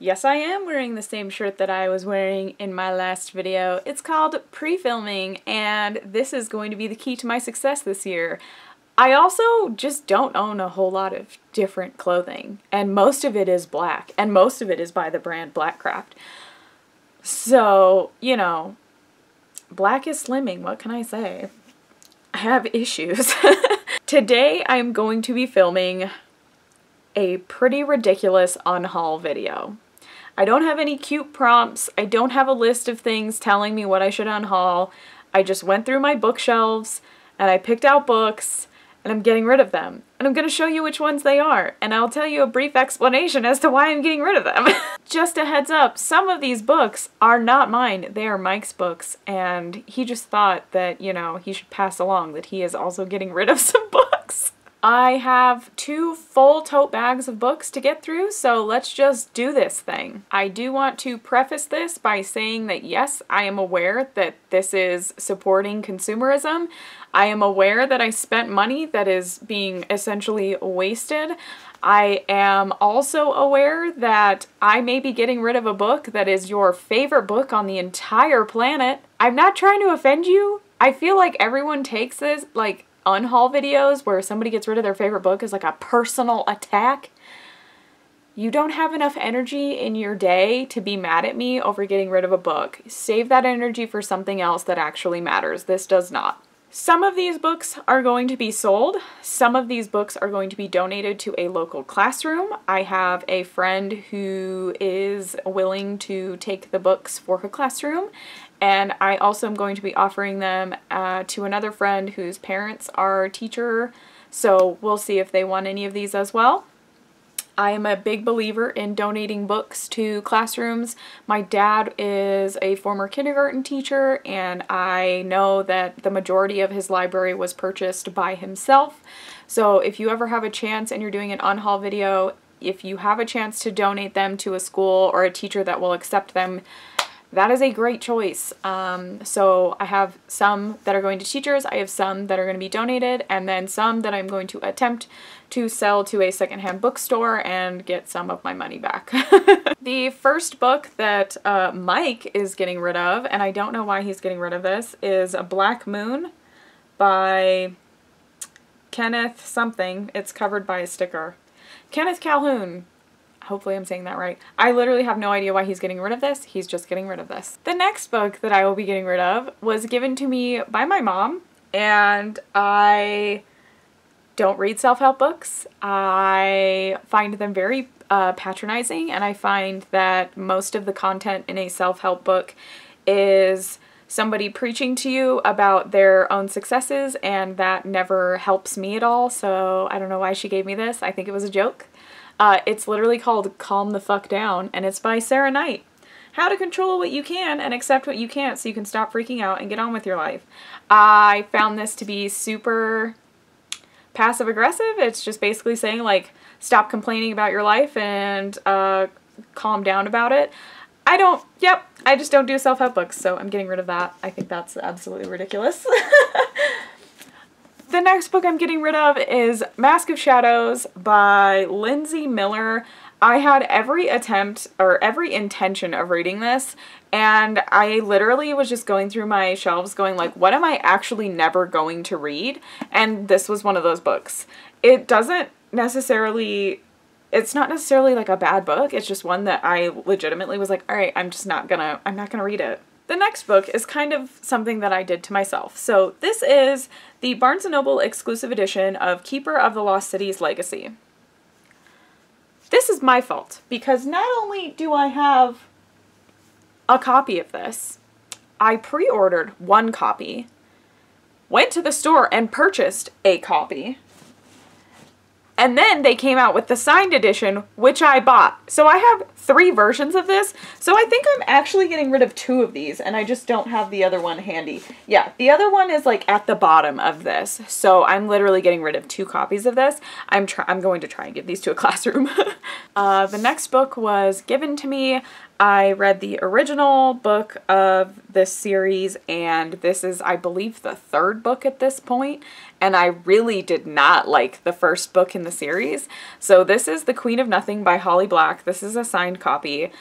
Yes, I am wearing the same shirt that I was wearing in my last video. It's called Pre-Filming, and this is going to be the key to my success this year. I also just don't own a whole lot of different clothing, and most of it is black, and most of it is by the brand Blackcraft. So, you know, black is slimming, what can I say? I have issues. Today I'm going to be filming a pretty ridiculous unhaul video. I don't have any cute prompts. I don't have a list of things telling me what I should unhaul. I just went through my bookshelves and I picked out books and I'm getting rid of them. And I'm going to show you which ones they are, and I'll tell you a brief explanation as to why I'm getting rid of them. Just a heads up, some of these books are not mine. They are Mike's books, and he just thought that, you know, he should pass along that he is also getting rid of some books. I have 2 full tote bags of books to get through, so let's just do this thing. I do want to preface this by saying that yes, I am aware that this is supporting consumerism. I am aware that I spent money that is being essentially wasted. I am also aware that I may be getting rid of a book that is your favorite book on the entire planet. I'm not trying to offend you. I feel like everyone takes this, like, unhaul videos where somebody gets rid of their favorite book as like a personal attack. You don't have enough energy in your day to be mad at me over getting rid of a book. Save that energy for something else that actually matters. This does not. Some of these books are going to be sold. Some of these books are going to be donated to a local classroom. I have a friend who is willing to take the books for her classroom, and I also am going to be offering them to another friend whose parents are a teacher, so we'll see if they want any of these as well. I am a big believer in donating books to classrooms. My dad is a former kindergarten teacher, and I know that the majority of his library was purchased by himself. So if you ever have a chance and you're doing an unhaul video, if you have a chance to donate them to a school or a teacher that will accept them, that is a great choice. So I have some that are going to teachers, I have some that are going to be donated, and then some that I'm going to attempt to sell to a secondhand bookstore and get some of my money back. The first book that Mike is getting rid of, and I don't know why he's getting rid of this, is Black Moon by Kenneth something. It's covered by a sticker. Kenneth Calhoun. Hopefully I'm saying that right. I literally have no idea why he's getting rid of this. He's just getting rid of this. The next book that I will be getting rid of was given to me by my mom, and I don't read self-help books. I find them very patronizing, and I find that most of the content in a self-help book is somebody preaching to you about their own successes, and that never helps me at all, so I don't know why she gave me this. I think it was a joke. It's literally called Calm the Fuck Down, and it's by Sarah Knight. How to control what you can and accept what you can't so you can stop freaking out and get on with your life. I found this to be super passive-aggressive. It's just basically saying, like, stop complaining about your life and calm down about it. I just don't do self-help books, so I'm getting rid of that. I think that's absolutely ridiculous. The next book I'm getting rid of is Mask of Shadows by Lindsay Miller. I had every attempt or every intention of reading this, and I literally was just going through my shelves going like, what am I actually never going to read? And this was one of those books. It's not necessarily like a bad book. It's just one that I legitimately was like, all right, I'm not gonna read it. The next book is kind of something that I did to myself. So this is the Barnes & Noble exclusive edition of Keeper of the Lost City's Legacy. This is my fault, because not only do I have a copy of this, I pre-ordered 1 copy, went to the store and purchased a copy, and then they came out with the signed edition, which I bought. So I have 3 versions of this. So I think I'm actually getting rid of 2 of these, and I just don't have the other one handy. Yeah, the other one is like at the bottom of this. So I'm literally getting rid of 2 copies of this. I'm going to try and give these to a classroom. The next book was given to me. I read the original book of this series, and this is, I believe, the third book at this point, and I really did not like the first book in the series. So this is The Queen of Nothing by Holly Black. This is a signed copy.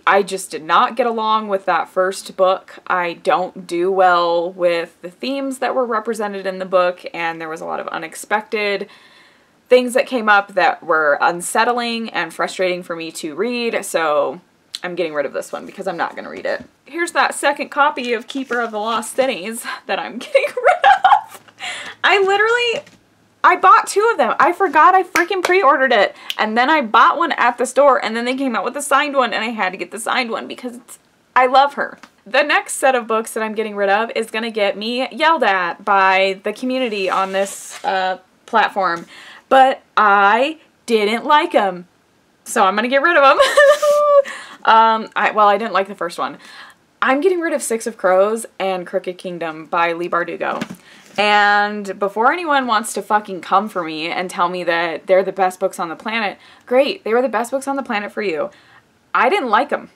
I just did not get along with that first book. I don't do well with the themes that were represented in the book, and there was a lot of unexpected things that came up that were unsettling and frustrating for me to read, so I'm getting rid of this one because I'm not going to read it. Here's that second copy of Keeper of the Lost Cities that I'm getting rid of. I bought 2 of them. I forgot I freaking pre-ordered it. And then I bought one at the store, and then they came out with a signed one, and I had to get the signed one because I love her. The next set of books that I'm getting rid of is going to get me yelled at by the community on this platform. But I didn't like them. So I'm going to get rid of them. Well, I didn't like the first one. I'm getting rid of Six of Crows and Crooked Kingdom by Leigh Bardugo. And before anyone wants to fucking come for me and tell me that they're the best books on the planet, great, they were the best books on the planet for you. I didn't like them.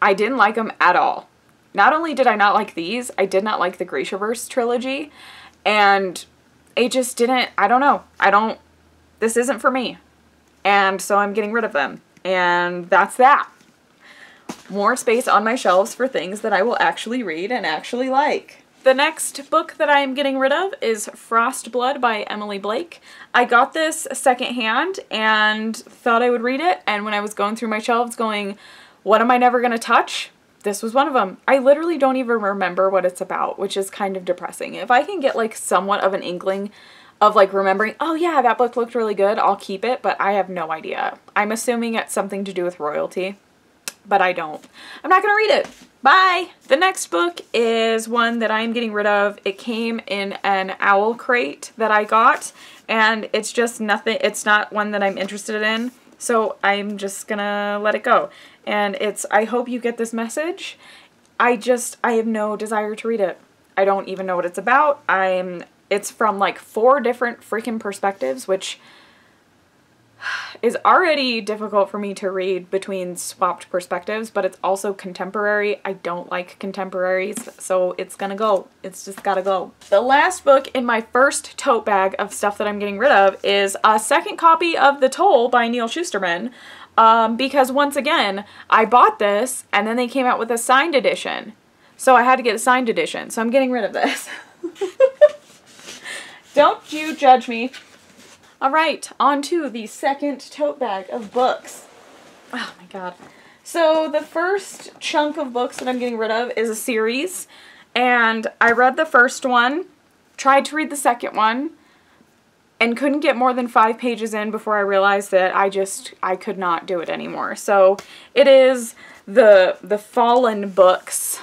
I didn't like them at all. Not only did I not like these, I did not like the Grishaverse trilogy. And it just didn't, I don't know. This isn't for me. And so I'm getting rid of them. And that's that. More space on my shelves for things that I will actually read and actually like. The next book that I am getting rid of is Frostblood by Emily Blake. I got this secondhand and thought I would read it, and when I was going through my shelves going, what am I never going to touch? This was one of them. I literally don't even remember what it's about, which is kind of depressing. If I can get like somewhat of an inkling of like remembering, oh yeah, that book looked really good, I'll keep it, but I have no idea. I'm assuming it's something to do with royalty, but I don't. I'm not going to read it. Bye! The next book is one that I'm getting rid of. It came in an owl crate that I got, and it's just nothing, it's not one that I'm interested in, so I'm just gonna let it go. And it's, I hope you get this message. I have no desire to read it. I don't even know what it's about. It's from like 4 different freaking perspectives, which is already difficult for me to read between swapped perspectives, but it's also contemporary. I don't like contemporaries, so it's gonna go. It's just gotta go. The last book in my first tote bag of stuff that I'm getting rid of is a second copy of The Toll by Neal Shusterman, because once again, I bought this and then they came out with a signed edition. So I had to get a signed edition, so I'm getting rid of this. Don't you judge me. Alright, on to the second tote bag of books. Oh my god. So the first chunk of books that I'm getting rid of is a series, and I read the first one, tried to read the second one, and couldn't get more than 5 pages in before I realized that I could not do it anymore. So it is the Fallen books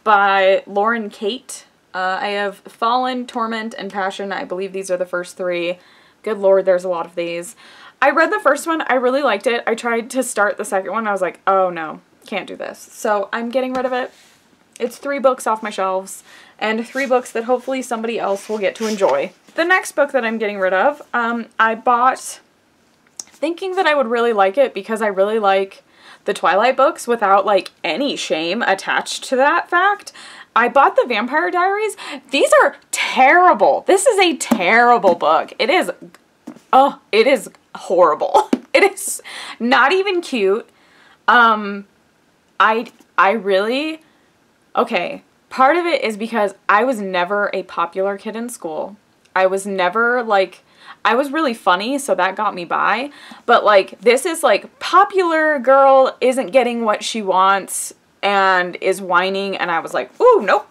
by Lauren Kate. I have Fallen, Torment, and Passion. I believe these are the first 3. Good lord, there's a lot of these. I read the first one. I really liked it. I tried to start the second one. I was like, oh no, can't do this. So I'm getting rid of it. It's 3 books off my shelves, and 3 books that hopefully somebody else will get to enjoy. The next book that I'm getting rid of, I bought thinking that I would really like it because I really like the Twilight books without like any shame attached to that fact. I bought the Vampire Diaries. These are terrible. This is a terrible book. It is, oh, it is horrible. It is not even cute. I really, okay, part of it is because I was never a popular kid in school. I was never like, I was really funny, so that got me by. But like, this is like, popular girl isn't getting what she wants and is whining, and I was like, ooh, nope.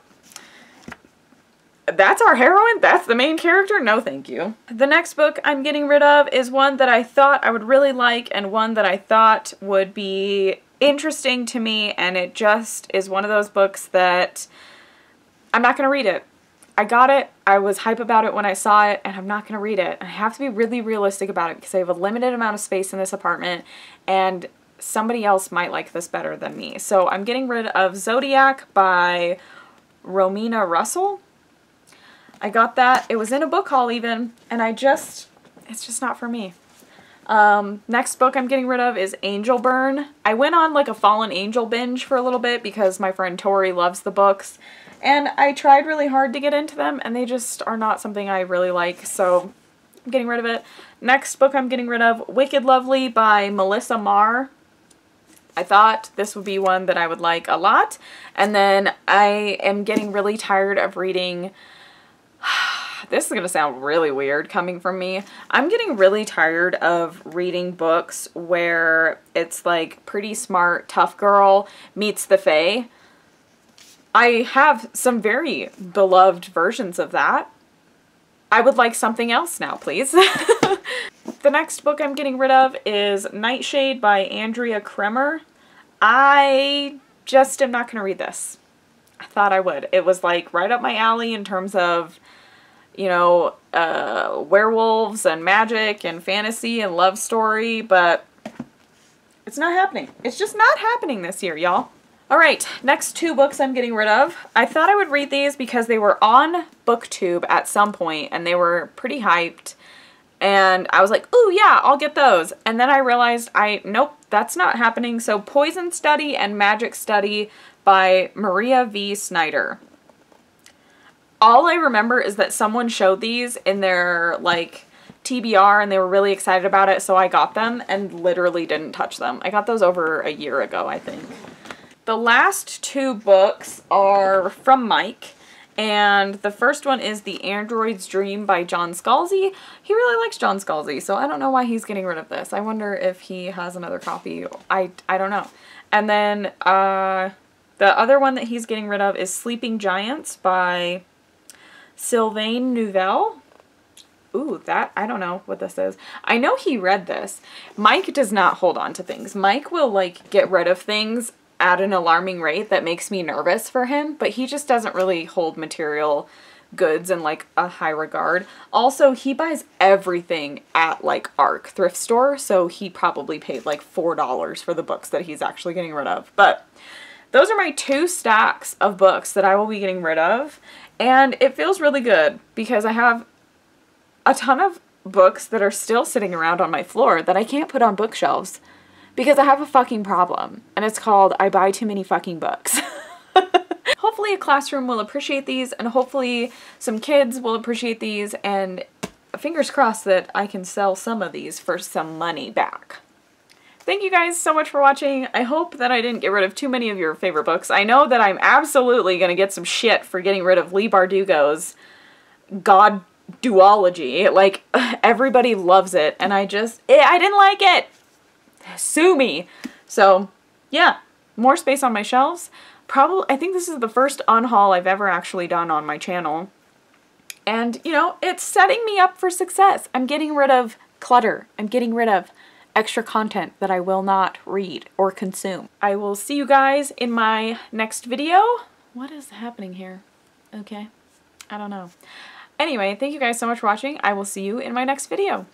That's our heroine? That's the main character? No, thank you. The next book I'm getting rid of is one that I thought I would really like and one that I thought would be interesting to me, and it just is one of those books that I'm not going to read it. I got it, I was hype about it when I saw it, and I'm not going to read it. I have to be really realistic about it because I have a limited amount of space in this apartment, and somebody else might like this better than me. So I'm getting rid of Zodiac by Romina Russell. I got that. It was in a book haul even, and it's just not for me. Next book I'm getting rid of is Angel Burn. I went on like a Fallen Angel binge for a little bit because my friend Tori loves the books, and I tried really hard to get into them and they just are not something I really like, so I'm getting rid of it. Next book I'm getting rid of, Wicked Lovely by Melissa Marr. I thought this would be one that I would like a lot, and then I am getting really tired of reading, this is going to sound really weird coming from me, I'm getting really tired of reading books where it's like pretty smart tough girl meets the fae. I have some very beloved versions of that. I would like something else now, please. The next book I'm getting rid of is Nightshade by Andrea Kremer. I just am not going to read this. I thought I would. It was like right up my alley in terms of, you know, werewolves and magic and fantasy and love story, but it's not happening. It's just not happening this year, y'all. Alright, next two books I'm getting rid of. I thought I would read these because they were on BookTube at some point and they were pretty hyped. And I was like, ooh, yeah, I'll get those. And then I realized nope, that's not happening. So Poison Study and Magic Study by Maria V. Snyder. All I remember is that someone showed these in their, like, TBR and they were really excited about it, so I got them and literally didn't touch them. I got those over a year ago, I think. The last two books are from Mike. And the first one is The Android's Dream by John Scalzi. He really likes John Scalzi, so I don't know why he's getting rid of this. I wonder if he has another copy. I don't know. And then the other one that he's getting rid of is Sleeping Giants by Sylvain Nouvelle. Ooh, that, I don't know what this is. I know he read this. Mike does not hold on to things. Mike will, like, get rid of things at an alarming rate that makes me nervous for him, but he just doesn't really hold material goods in like a high regard. Also, he buys everything at like ARC thrift store, so he probably paid like $4 for the books that he's actually getting rid of. But those are my two stacks of books that I will be getting rid of, and it feels really good because I have a ton of books that are still sitting around on my floor that I can't put on bookshelves. Because I have a fucking problem, and it's called I buy too many fucking books. Hopefully a classroom will appreciate these, and hopefully some kids will appreciate these, and fingers crossed that I can sell some of these for some money back. Thank you guys so much for watching. I hope that I didn't get rid of too many of your favorite books. I know that I'm absolutely going to get some shit for getting rid of Leigh Bardugo's God duology. Like, everybody loves it, and I didn't like it. Sue me. So yeah, more space on my shelves. Probably, I think this is the first unhaul I've ever actually done on my channel. And you know, it's setting me up for success. I'm getting rid of clutter. I'm getting rid of extra content that I will not read or consume. I will see you guys in my next video. What is happening here? Okay. I don't know. Anyway, thank you guys so much for watching. I will see you in my next video.